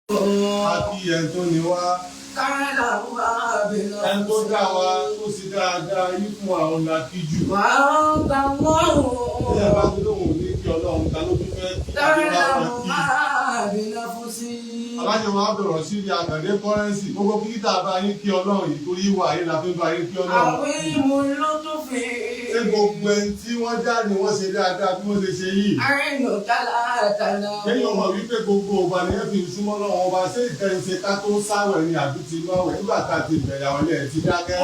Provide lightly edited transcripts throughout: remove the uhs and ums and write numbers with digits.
Àti ẹni tó ní wá. Ẹni tó dá wa tó sì dáadáa yí fún àwọn làkíjù. Ilé bá tó lóhùn ní kí Ọlọ́run ta ló tún fẹ́ kí àdúrà wọn kí. Alájọ wa bẹ̀rọ̀ sí ní Àkàndé kọ́rẹ́nsì. Gbogbo kíkítà bá yín kí Ọlọ́run yìí torí ìwà yìí la fi bá yín kí Ọlọ́run. Ṣé gbogbo ẹni tí wọ́n já ni wọ́n ṣe dáadáa bí wọ́n ṣe ṣe yìí? Kéèyàn mọ̀ wípé gbogbo ọba ni ẹ fi súnmọ́ lọ́wọ́ ọba ṣé ìtẹ̀sí ká tó sáwẹ̀ ni àbí ti lọ́wẹ̀ nígbà tá a ti bẹ̀rẹ̀ àwọn ilé ẹ̀ ti dákẹ́.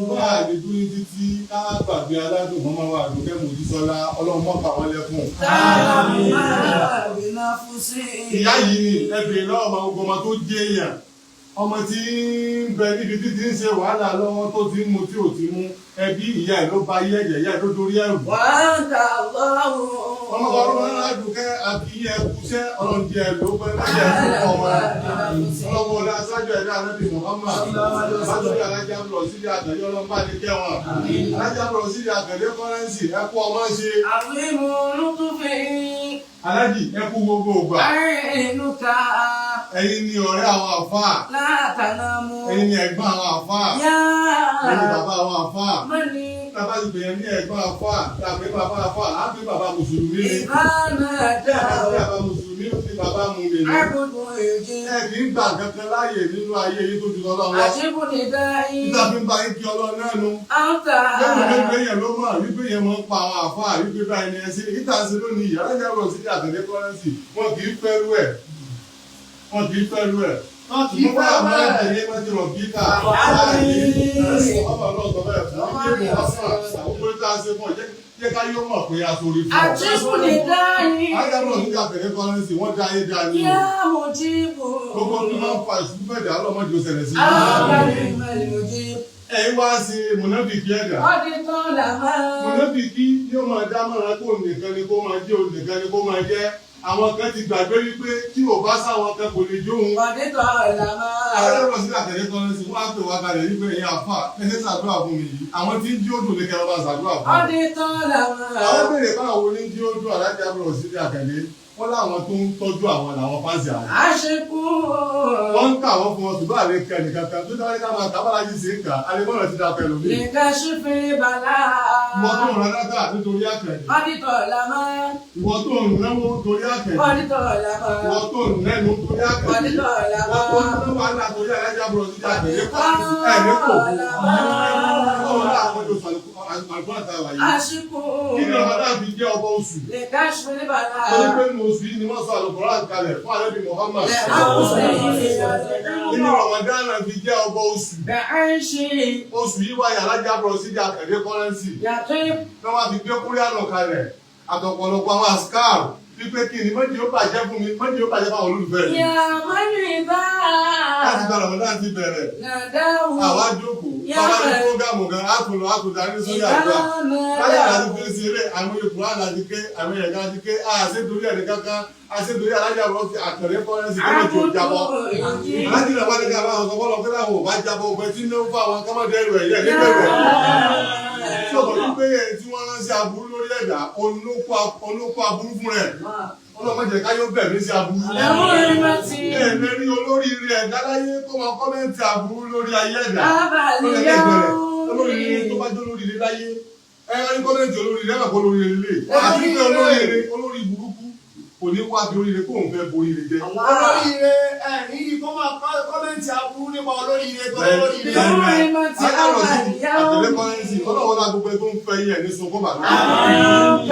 Báà ní dúró títí ká gbàgbé aládùn mọ́mọ́ wa àdùnkẹ́ Mojísọ́lá Ọlọ́run mọ́kà wọn lẹ́kùn. Ìyá yìí ni ẹbìnrin náà ọmọ gbogbo ọmọ tó jẹ́ èèyàn. Ọmọ tí ń bẹ níbi títí ń ṣe wàhálà lọ́wọ́ tó ti ń mu tí ò ti mú ẹbí ìyá ẹ̀ ló bá yí ẹ̀jẹ̀ ìyá ẹ̀ ló dorí ẹ̀rù. Ọmọ ọlọ́run aládùúkẹ́ àbí ẹkùṣẹ́ ọlọ́njẹ ló pẹ́ lọ́jẹ́ ẹ̀kọ́ ọmọ ọlọ́wọ́ ọlá aṣáájú ẹ̀dá Ànábì Muhammad aṣáájú alájà ń lọ sílé àtẹ̀yọ́ ọlọ́mbà ní kẹwọn alájà ń lọ sílé àtẹ̀lé kọ́rẹ́nsì ẹkú ọmọ ṣe. Alájì ẹkú gbogbo ògbà. Ẹ̀yin ni ọ̀rẹ́ àwọn àfáà. Ẹ̀yin ni ẹ̀gbọ́n àwọn àfáà. Ẹ̀yin ni bàbá àwọn àfáà. Bàbá ti bẹ̀rẹ̀ ní ẹ̀gbọ́n àfáà tàbí bàbá àfáà láti bàbá mùsùlùmí ni. Bàbá mùsùlùmí ti bàbá mu mi ni. Ẹ kì í gbà kankan láàyè nínú ayé yìí tó ju Ọlọ́run lọ. Nígbà fi ń bá yín kí Ọlọ́run náà nu. Lẹ́nu wípé yẹn ló mọ̀ wípé yẹn mọ̀ ń pa àwọn àfáà wípé báyìí ni ẹ ṣe. Ìta ṣe lónìí ìyá lẹ́yìn ọ̀rọ̀ sí Àkàndé kọ́rẹ́nsì wọn kì í fẹ́rú ẹ̀. Wọ́n kì í fẹ́rú ẹ̀. Mo bá àwọn ẹ̀yẹ mẹ́tì rọ̀ bí ká. Ọmọ náà sọ bẹ́ẹ̀ fún mi kí mo wá fún àwọn pé ká ṣe fún ọ jẹ́ ká yóò mọ̀ pé a sórí fún ọ. Ayábọ̀ ní Àkàndé kọ́rẹ́nsì wọ́n dá ayé dá ní o. Gbogbo ní máa ń fa ìṣubú fẹ̀dá ọlọ́mọdé ó ṣẹlẹ̀ sí i. Ẹ̀yin wá sí mùnáfìkì ẹ̀dá. Mùnáfìkì yóò máa dá mọ́ra kó nìkan ni kó máa jẹ́ òun nìkan ni kó máa jẹ́. Àwọn kan ti gbàgbé wípé tí ò bá sáwọn kan kò lè jóhun. Àwọn sí Àkàndé kọ́rẹ́nsì wọ́n á pè wá kalẹ̀ wípé ẹ̀yin àfà ẹ̀ṣẹ̀ ṣàdúrà fún mi yìí. Àwọn tí ń jí ó dùn ní kẹrọ máa ṣàdúrà fún mi. Àwọn béèrè báwo ní jí ó dùn Alájà bọ̀rọ̀ sí Àkàndé. Wọ́n láwọn tó ń tọ́jú àwọn làwọn fáǹsì àwọn. Wọ́n ń kà wọ́n fún wọn ṣùgbọ́n àlè kẹ́ nìkan kan tó dáwọ́ ká máa kábàlá yìí sí ń kà á lè mọ̀ràn ti dá pẹ̀lú mi. Ìwọ́n tó ń rán dáadáa nítorí Àkàndé. Ìwọ́n tó ń náwó torí Àkàndé. Ìwọ́n tó ń nẹ́nu torí Àkàndé. Wọ́n tó ń náwó àná torí Alájà bọ̀rọ̀ sí Àkàndé. Kí ni ọmọ náà fi jẹ́ ọba oṣù? Torí pé ní oṣù yìí ni wọ́n sọ Al-Qur'an kalẹ̀ fún Ànábì Muhammad. Kí ni Ramadan náà fi jẹ́ ọba oṣù? Oṣù yìí wáyà Alájà bọ̀rọ̀ sí Àkàndé kọ́rẹ́nsì. Wọ́n wá fi gbé Kúránì kalẹ̀ àtọ̀pọ̀lọpọ̀ àwọn àsìkáàrù wípé kí ni mọ́jì ó bàjẹ́ fún mi, mọ́jì ó bàjẹ́ fún àwọn olólùfẹ́ mi. Láti gba Ramadan ti bẹ̀rẹ̀. Àwa jókòó. Bàbá ní fúrógámù gan, àtùdá ní sórí àgbà. Láyé àti fi ń ṣeré, àwọn ìkùrá láti ké, àwọn ẹ̀gá ti ké, àṣetorí ẹ̀rí kankan, àṣetorí Alájà bọ̀rọ̀ sí Àkàndé kọ́rẹ́nsì kí wọ́n ti ò jábọ́. Láti ìrọ̀wá ní ká máa sọ fọ́lọ́ pé láwọn ò bá jábọ́ ọgbẹ́ tí ń lé fún àwọn kọ́mọdé ẹrù ẹ̀yẹ nígbẹ̀rẹ̀. Sọ̀rọ̀ wípé ẹ̀ tí wọ́n rán sí aburú lórí ẹ̀dá, olóko aburú fún rẹ̀. Ọlọ́mọdé ká yóò bẹ̀rẹ̀ sí aburú. Ẹ̀mẹ́rí olóríire ẹ̀dá láyé tó máa kọ́mẹ́ntì aburú lórí ayé ẹ̀dá. Olóríire tó bá jẹ́ olóríire láyé. Ẹ̀rọ ní kọ́mẹ́ntì olóríire ẹ̀mà kó olóríire lè. Àti pé olórí burúkú kò ní wá bí oríire kó òun fẹ́ boríire jẹ́. Olóríire ẹ̀rí kó máa kọ́mẹ́ntì aburú nípa olóríire tó olóríire. Àkàndé kọ́rẹ́nsì ọlọ́wọ́ náà gbogbo tó ń fẹ́ yín ẹ̀ ní sunkún bàbá.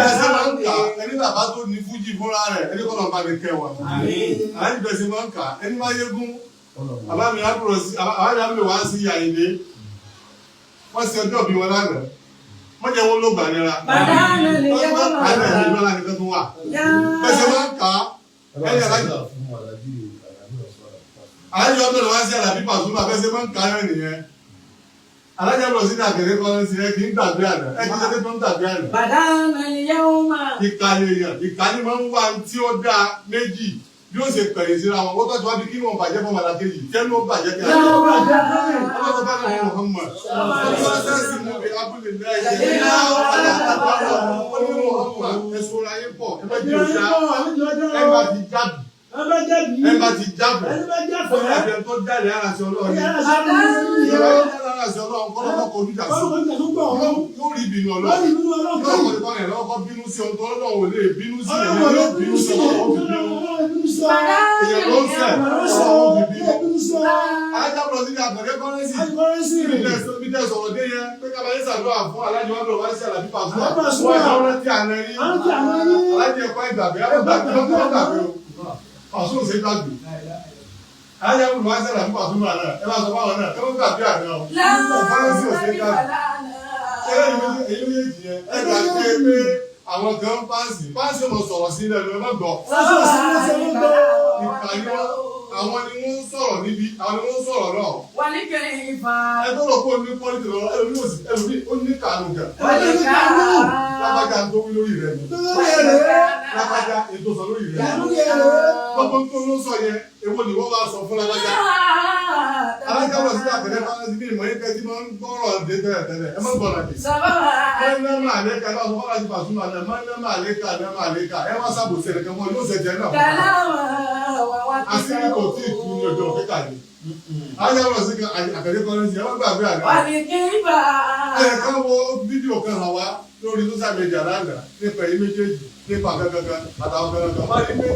Ẹ̀sẹ̀ máa ń kà ẹni bàbá tó ní fújì fúnra rẹ̀ ẹni kọ́ náà bá mi kẹ́ wọn. Àyìn bẹ̀sẹ̀ máa ń kà ẹni máa yégún. Àbámi wá sí Àyìndé. Wọ́n ṣe ọjọ́ bí wọn lánàá. Wọ́n jẹ́ wọn ló gbà nira. Wọ́n máa ń kà ẹ̀ ní ìlú aláàbí tó wà. Bẹ̀sẹ̀ máa ń kà ẹni aláàbí. Àyìn ọdún lọ wá sí Àlàbí Pasuma bẹ̀sẹ̀ máa ń kà ẹ̀ nìyẹn. Alájà bọ̀rọ̀ sí Àkàndé kọ́rẹ́nsì ẹ kì í gbàgbé àná ẹ kì í ṣe tó ń gbàgbé àná. Ìkànnì èèyàn ìkànnì máa ń wá tí ó dáa méjì bí ó ṣe pẹ̀lẹ́ síra wọn wọ́n tọ́jú wá bí kí wọ́n bàjẹ́ fún ọmọdé kejì tẹ́ ló bàjẹ́ kí wọ́n bá lọ́wọ́ Muhammad wọ́n sẹ́sì mú bí abúlé lẹ́yìn ẹ̀sùn ayé pọ̀ ẹgbẹ́ jẹ́ òṣà ẹgbà ti jábì ẹgbà ti jábì fún ẹgbẹ́ tó jáde arásí ọlọ́run arásí ọlọ́run kọ́lọ́kọ́ kojú jà sí yóò rí ìbínú ọlọ́run yóò kọ́ ìkọ́ni lọ́kọ́ bínú sí ọ̀tọ̀ ọlọ́run ò lè bínú sí ẹ̀mí yóò bínú sí ọlọ́run èèyàn ló ń fẹ́ ọ̀rọ̀ bíbí alájàpọ̀ sí àgbẹ̀rẹ́ kọ́rẹ́nsì bí tẹ́ sọ̀rọ̀ dé yẹn pé kábàáyé sàdúrà fún alájọ wọn lọ́wọ́ sí àlàbí pàṣẹ wọn àwọn rántí àná yín alájẹ ẹ̀kọ́ ìgbàgbé àgbàgbé o pàṣẹ òṣèlú gbàgbé alájẹ wọn lọ́wọ́ sí àlàbí pàṣẹ wọn náà ẹ bá sọ fáwọn náà ẹ wọ́n gbàgbé àná o kọ́rẹ́nsì òṣèlú gbàgbé èyí méjì yẹn ẹ gbàgbé pé àwọn kan pánsì ọmọ sọ̀rọ̀ sí ilẹ̀ lọ́wọ́ gbọ́. Ìkànnì àwọn ni wọ́n ń sọ̀rọ̀ níbi àwọn ni wọ́n ń sọ̀rọ̀ náà. Wọ́n ní kẹ́hìn ifá. Ẹ tó rò pé ó ní pọ́lìtì lọ́wọ́ ẹlòmí ó ní kàánù gà. Wọ́n ní ká. Lábájá tó wí lórí rẹ̀ ni. Lábájá ètò sọ lórí rẹ̀ ni. Gbogbo tó ló sọ yẹn èwo ni wọ́n bá sọ fún lábájá. Alájà lọ sí àpẹẹrẹ bá ti bí ìmọ̀ yín kẹ́tí máa ń gbọ́rọ̀ dé tẹ́lẹ̀ ẹ má gbọ́rọ̀ dé. Mọ́nàmá àlékà náà wọ́n láti Pasuma náà mọ́nàmá àlékà ẹ wá sábòsí ẹ̀rẹ̀ kan wọ́n yóò ṣẹ̀jẹ̀ náà. Àṣírí kò tí ì kú ní ọjọ́ kíkà ni. Alájà lọ sí àpẹẹrẹ kọ́rẹ́nsì ẹ má gbàgbé àná. Wọ́n ní kí n bá. Ẹ̀ẹ̀kan wo fídíò kan hàn wá lórí social media lánàá nípa èyí méjèèjì nípa gangan àtàwọn gangan máa ní pé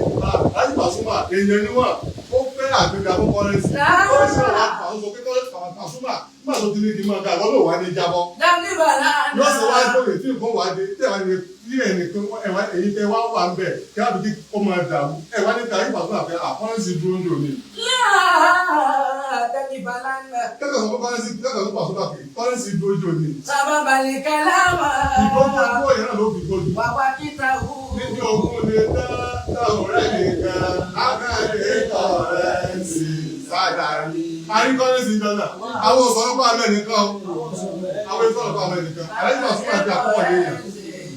láti Pasuma èèyàn ni wọ́n ó fẹ́ àgbéga fún kọ́rẹ́nsì. Kọ́rẹ́nsì náà wà fún àwọn Pasuma nígbà tó ti ní kí n máa ga àwọn olówó wa ní jábọ́. Lọ́sẹ̀ wá gbọ́dọ̀ tí nǹkan wá dé tí àwọn ẹnìkan èyí tẹ wá wà ń bẹ̀ kí á bí kí ó máa dàrú wá ní káyé Pasuma fẹ́ àkọ́rẹ́nsì dúró ń lòní. Kẹ́kọ̀ọ́ sọ fún kọ́rẹ́nsì kọ́rẹ́nsì dúró jò ní. Sábàbàlì kàlámà. Ìgbọ́dọ̀ tó yẹn náà ló fi gbọ́dọ̀. Wàwá kíta wù. Níbi ogun lè dá ọ̀rẹ́ nìkan, àgbàdé kọ́rẹ́nsì sádàrí. Àríkọ́rẹ́nsì jọ́nà, àwọn òṣèlú àmẹ́ nìkan o. Àwọn ìṣòro àmẹ́ nìkan. Àlejò Pasuma àti àkọ́kọ́ yẹn.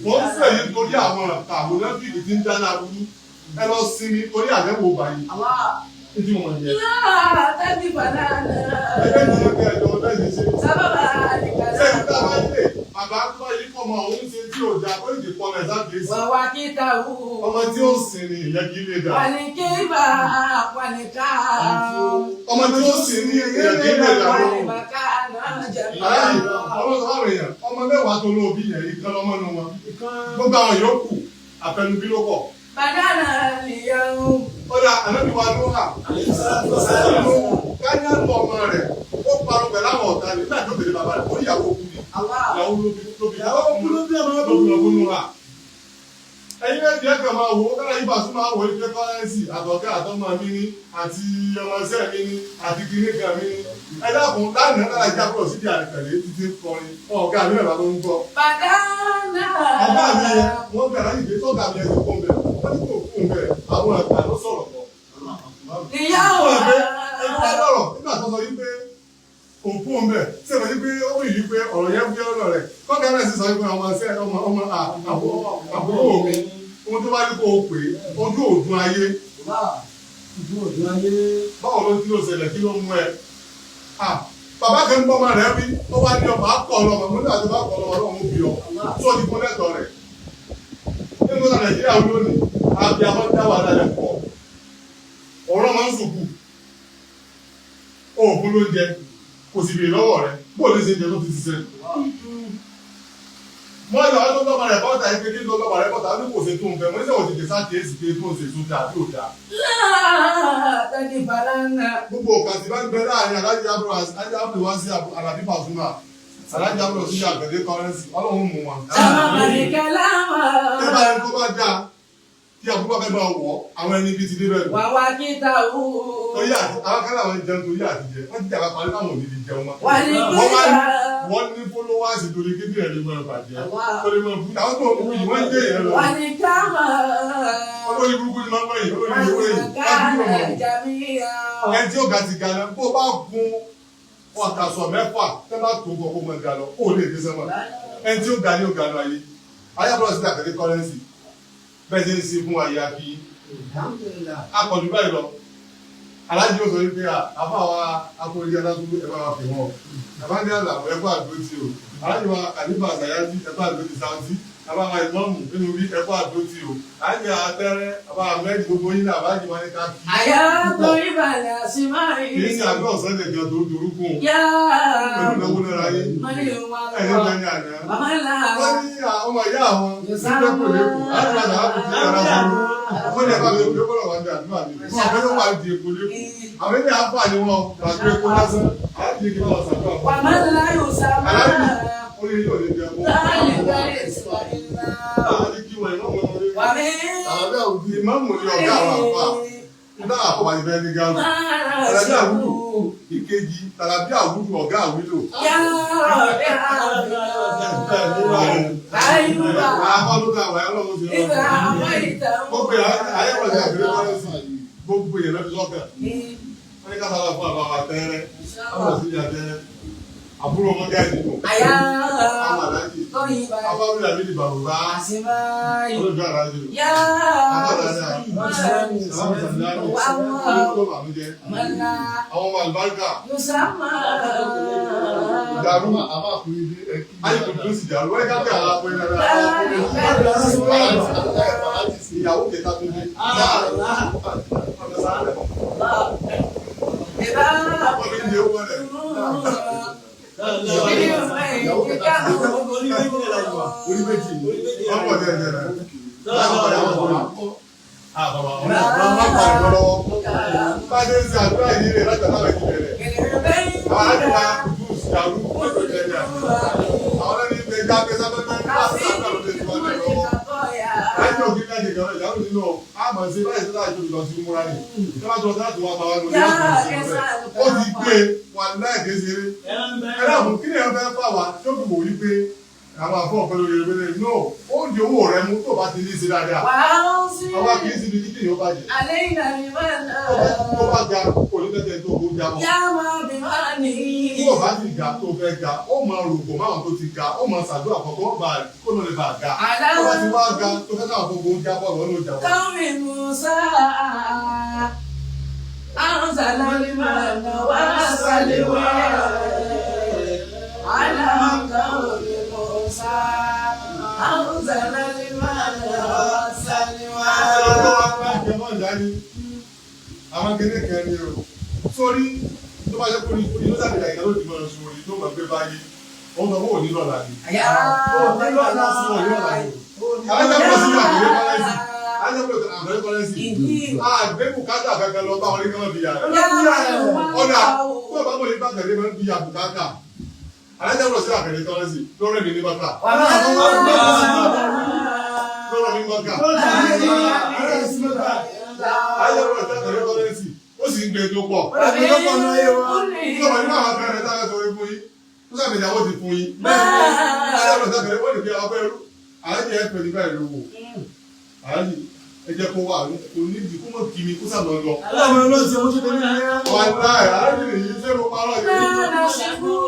Wọ́n ń fẹ̀ yìí torí àwọn àwòrán fíìdì tí ń dáná burú. Ẹ lọ sinmi torí àdẹ́wò báyìí. Ìdí wọn yẹ. Tẹ́bí banana. Ẹgbẹ́ ìdílé kẹ́ ẹ̀jọ̀ ọ̀dọ́ ìdí ṣe. Sábàbàlì kàlámà. Ṣé ìta wá ilé? Bàbá ń kọ́ yìí kọ́ mọ òun ṣe tí ò dáa, ó ìdí pọ̀ mẹ́ta kìí sí. Wàwá kíta wù. Ọmọ tí ó sìn ní ìyẹn kì í lè dà. Wàní kíbà wàní ká. Ọmọ tí ó sìn ní ìyẹn kì í lè dà. Wàní bàká náà jẹ mí. Aláì ọmọ sọ fáwọn èèyàn ọmọ mẹ́wàá tó lóòbí yẹn ìkan lọ́mọ nu wọn. Gbogbo àwọn yòókù àfẹnubí ló pọ̀. Banana nìyẹn. Ó dà ànábìwá ló hà. Káyọ̀ ń bọ̀ ọmọ rẹ̀ ó parọ́ pẹ̀lú àwọn ọ̀tá rẹ̀ nígbà tó tẹ̀lé bàbá rẹ̀ ó níyàwó kú ni. Ìyàwó lóbi hà. Ẹyin méjì ẹ̀ka máa wò ó kára yí Pasuma wò ó ìfẹ́ kọ́rẹ́nsì àtọ̀kẹ́ àtọ́mọ mi ní àti ọmọọṣẹ́ mi ní àti kìnnìkan mi ní. Ẹ dákun lánàá kára yí àbúrò síbi àrẹ̀kẹ̀lé títí kọrin ọ̀gá mi rẹ̀ bá ló ń gbọ́. Banana. Ọ̀gá mi yẹn wọ́n bẹ̀rẹ̀ láyé ìgbé sọ́gà mi ẹ̀sìn fún bẹ̀rẹ̀ wọ́n ní kò fún bẹ̀rẹ̀ àwọn ẹ̀ka ló sọ̀rọ̀ pọ̀. Ìyàwó. Ẹ̀ka lọ́rọ̀ nígbà tó sọ yí pé òkú ń bẹ̀ ṣé mo ní pé ó wù yí pé ọ̀rọ̀ yẹn fi ọ̀rọ̀ rẹ̀ kọ́kẹ́ náà sì sọ pé ọmọ àbúrò mi ohun tó bá ní kó o pè é ojú òdùn ayé báwo ló ti ló ṣẹlẹ̀ kí ló mú ẹ. Bàbá kan ń bọ́ ọmọ rẹ̀ wí ó wá ní ọmọ akọ ọlọmọ mo ní àti bá kọ ọlọmọ ọlọ́run bí ọ tó ti fún lẹ́tọ̀ rẹ̀. Nínú ọ̀nà Nàìjíríà lónìí àbí àwọn dá wà lálẹ́ pọ̀ ọ̀rọ̀ máa ń sùkú òògùn ló ń jẹ kò sì bèèrè lọ́wọ́ rẹ̀ bó lè ṣe jẹ tó ti ṣiṣẹ́. Wọ́n yọ ọdún lọ́mọ rẹ̀ bọ́ta ẹ pé kí ló lọ́mọ rẹ̀ bọ́ta ní kò ṣe tó ń fẹ́ mo ní sẹ́wọ̀n ti kẹsà kí èsì pé tó ń ṣe tó dáa tí ò dáa. Tẹ́bí banana. Gbogbo òkà tí bá ń bẹ láàrin Aláàjì Abdul wá sí Àlàbí Pasuma Aláàjì Abdul sí àgbẹ̀dẹ kọ́rẹ́nsì ọlọ́run mú wọn. Sábàbàlì kàlámà. Ẹ bá ẹni tó bá dáa kí àbúrò bá máa wọ̀ àwọn ẹni bíi ti dé bẹ́ẹ̀. Wàwá kíta wù. Torí àti àwọn kan láwọn jẹun torí àtijẹ wọ́n ti dàgbà parí káwọn òbí ti jẹun mọ́. Wàní kíbà. Wọ́n ní fọlọ́wọ́sì torí kébí ẹ̀ lè mọ ìbàjẹ́. Torí mọ ìbú àwọn tó kú yìí wọ́n ń dé yẹn lọ. Wàní kámà. Olórí burúkú ni máa ń wẹ̀yìn olórí burúkú yìí. Ẹni tí ó ga ti ga lọ bó bá gun ọ̀tàṣọ̀ mẹ́fà tẹ́ bá tó gbọ́ kó mọ̀ ga lọ ó lè dé sẹ́wọ̀n. Ẹni tí ó ga ní ó ga lọ ayé. Ayábọ̀lọ̀ sí àkẹ́kẹ́ kọ́rẹ́nsì bẹ́ẹ̀ ṣe ń ṣe fún ayé akí Akọ̀jú báyìí lọ. Aláàjì ó sọ wípé àbá wa akọ̀jú adágún ẹ bá wa fi wọn. Bàbá ní àlàbọ̀ ẹ̀kọ́ àdó tí o. Aláàjì wa àdìbò àṣàyájí ẹ̀kọ́ àdó ti sáwọ́tì. Bàbá wa ìmọ̀mù nínú bí ẹ̀kọ́ àdó tí o. Aláàjì àtẹ́rẹ́ bàbá mẹ́rin gbogbo yín náà bàbá wa ní ká kí. Àyà tó ìbàlẹ̀ àṣìmáyé. Kì í ṣe àdó ọ̀sán lè jẹun tó dorúkún. Yá. Pẹ̀lú ìnáwó náírà yé. Mọ́lẹ̀ wà Ẹni lọ́wọ́. bẹ́ẹ̀ ni àná. Màmá ńlá. Wọ́n ní ọmọ ìyá àwọn ìdókòlẹ́kọ̀ọ́. Aláàjì wa náà kò tí ì yàrá sọ́dún. Wọ́n ní ẹ̀ka mi ò gbọ́dọ̀ wá ní àdúrà mi. Wọ́n fẹ́ ló wà di èkó lẹ́kọ̀ọ́. Àwọn ilé àpá ni wọn gbàgbé epo lásán. Aláàjì kí wọ́n ṣàdúrà fún. Wàmá ńlá yóò sábà. Aláàjì ó ní yóò lè jẹ kó. Láàyè dáre ìsìnkú ìlà. Aláàjì kí wọ́n ìmọ̀ wọn lórí. Wàmí. Àlàbí àwùjọ ìmọ̀mù ni ọ̀gá àwọn àpá. Nígbà àpò àti bẹ́ẹ̀ ní gáàmù. Tàlàbí àwùjọ ìkejì tàlàbí àwùjọ ọ̀gá àwùjọ. Yá ọ̀dẹ́ gbogbo yẹn lọ́dún sọ́kàn wọ́n ní káfà lọ́fún àbáwá tẹ́rẹ́ àwọn sí ìyá tẹ́rẹ́ àbúrò wọn gáàdì kù àwọn aláàjì afáwílà mi di bàbá olóògbé aláàjì afáwílà àwọn ọmọ àlùbáríkà dàrú ayé kò tó sì dàrú wọ́n ká bẹ́ẹ̀ alápọ̀ iná ìyàwó kẹta tó dé ó ti gbé wà láìké ṣeré ẹ̀rọ àmú kí ni ẹ fẹ́ fà wá tó fi wò wípé àwọn afọ ọ̀pẹ lórí ẹgbẹ́ rẹ̀ no ó di owó rẹ mú tó bá ti ní í ṣe dáadáa àwa kì í síbi kíkì yóò bàjẹ́ tó bá ga kò ní tẹ́tẹ́ tó kó já mọ́ tó bá ti ga tó fẹ́ ga ó máa rògbò máwọn tó ti ga ó máa ṣàdúrà kọ̀ọ̀kan ó máa kó ló lè bá ga tó bá ti wá ga tó fẹ́ káwọn gbogbo ń jábọ̀ lọ́nà ìjà wọn. أنزل المن والسلوى على قول موسى أنزل المن والسلوى. àwọn kéde kan ní o sórí tó bá yẹ kó ní ló dàbí àyíká ló ti mọ ẹsùn òní tó mọ pé báyìí wọn sọ fún òní lọ́la ni. òní lọ́la fún òní lọ́la ni. àwọn ẹgbẹ́ sí àgbèrè kọ́lẹ́sì àgbèrè àgbèrè kọ́lẹ́sì àgbẹ̀ bùkátà kankan lọ bá wọn ní kí wọ́n fi yàrá. ọ̀dà tó bá wọlé bá tẹ̀lé máa ń fi yà bùkátà alájẹ́ sí àgbèrè kọ́lẹ́sì lọ́rọ̀ mi ní bàtà. lọ́rọ̀ mi ní bàtà. Ó sì ń gbé tó pọ̀. Ìjọba nínú àwọn afẹ́rẹ́ táwọn sọ fún yín. Ó sàmì ìyàwó ti fún yín. Ayọ̀rọ̀ sàkẹ́rẹ́ wọ́n lè fi ọgbẹ́ rú. Àlájì ẹ̀ pẹ̀lú báyìí lówó. Àlájì ẹ jẹ́ kó wà onídìí kó mọ̀ kí mi kó sàmọ̀ lọ. Aláwọ̀ ló ti ojú tó ní ayé. Wà láì àlájì nìyí ṣé mo parọ́ yìí.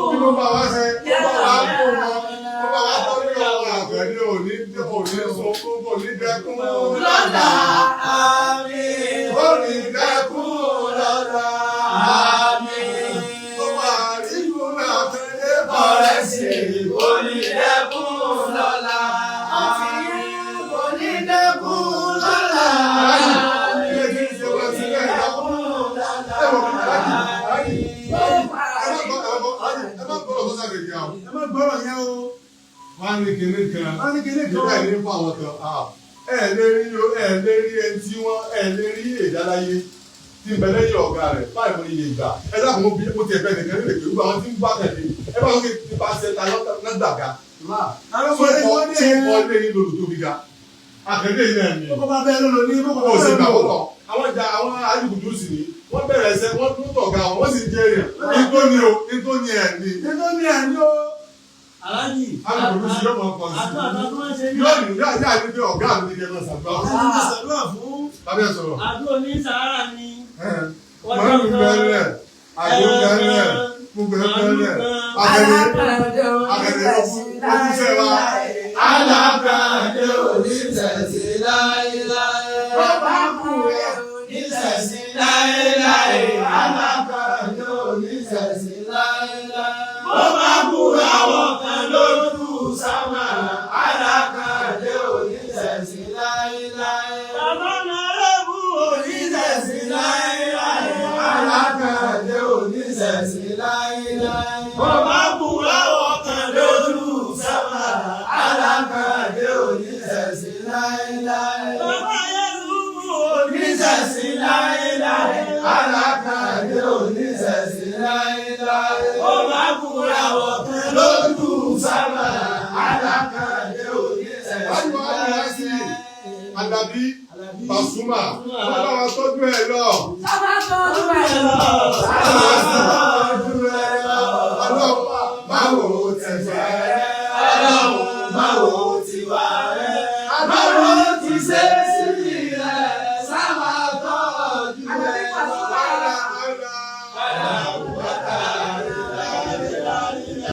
Kí ló bá wá ṣe? Ó bá wá kó wọn. Ó bá wá tọ́ nínú àwọn àgbẹ̀dẹ òní sọ fún òní dẹ́kun. Lọ́la àmín. Òní dẹ́kun lọ́la àmín. Ó máa rí kúnlá fẹ́lẹ́ bọ̀rẹ̀ sí òní dẹ́kun lọ́la àmín. Òní dẹ́kun lọ́la àmín. Wọ́n ní kíní kan. Wọ́n ní kíní kan. Bẹ́ẹ̀ ní fún àwọn kan. Ẹ lè rí ẹni tí wọ́n lè rí ìdáláyé tí ń bẹ lẹ́yìn ọ̀gá rẹ̀ báyìí mo ní iye ìgbà. Ẹ dákun mo ti ẹ̀fẹ́ nìkan nílé pé gbogbo àwọn tí ń bá tẹ̀lé. Ẹ bá lókè tí bá ṣe ta lọ́gbàgà. Tí wọ́n lé ní lòlù tóbi ga. Àkẹ́lẹ́ yìí náà ni. Kókó bá bẹ́ẹ̀ lọ́lọ́ ní kókó Ó sì gbà wọ́pọ̀. Àwọn àjùkùtù sì ní. Wọ́n bẹ̀rẹ̀ ẹsẹ̀ wọ́n tún tọ̀gá wọn. Wọ́n sì jẹ́ èèyàn. Nítorí ẹ̀ ní. nítorí ẹ̀ ní o. Aláàjì. Àjùkùtù sì yọ̀ mọ̀ ọkọ̀ sí. Àdúrà tó máa ń ṣe ní. Yóò ní yáà ní pé ọ̀gá mi ní kẹ́kọ̀ọ́ sàgbà. Àdúrà fún. Tàbí ẹ sọ̀rọ̀. Àdúrà ní sàárà ni. Màá mi bẹ̀rẹ̀. Àjò bẹ̀rẹ̀. Mo bẹ̀rẹ̀. Akẹ́lẹ́ ojúṣe wa. Alákàdé oníṣẹ̀ṣe láéláé. Bàbá kù Ọba kúra ọkàn lójú sábà, alákàdé oníṣẹ̀sí láéláé. Bàbá Yẹ́lúmú oníṣẹ̀sí láéláé, alákàdé oníṣẹ̀sí láéláé. Ọba kúra ọkàn lójú sábà, alákàdé oníṣẹ̀sí láéláé. Àdàbí Pasuma, wọ́n bá wa tọ́jú ẹ̀ lọ. Sábà tọ́jú ẹ̀ lọ.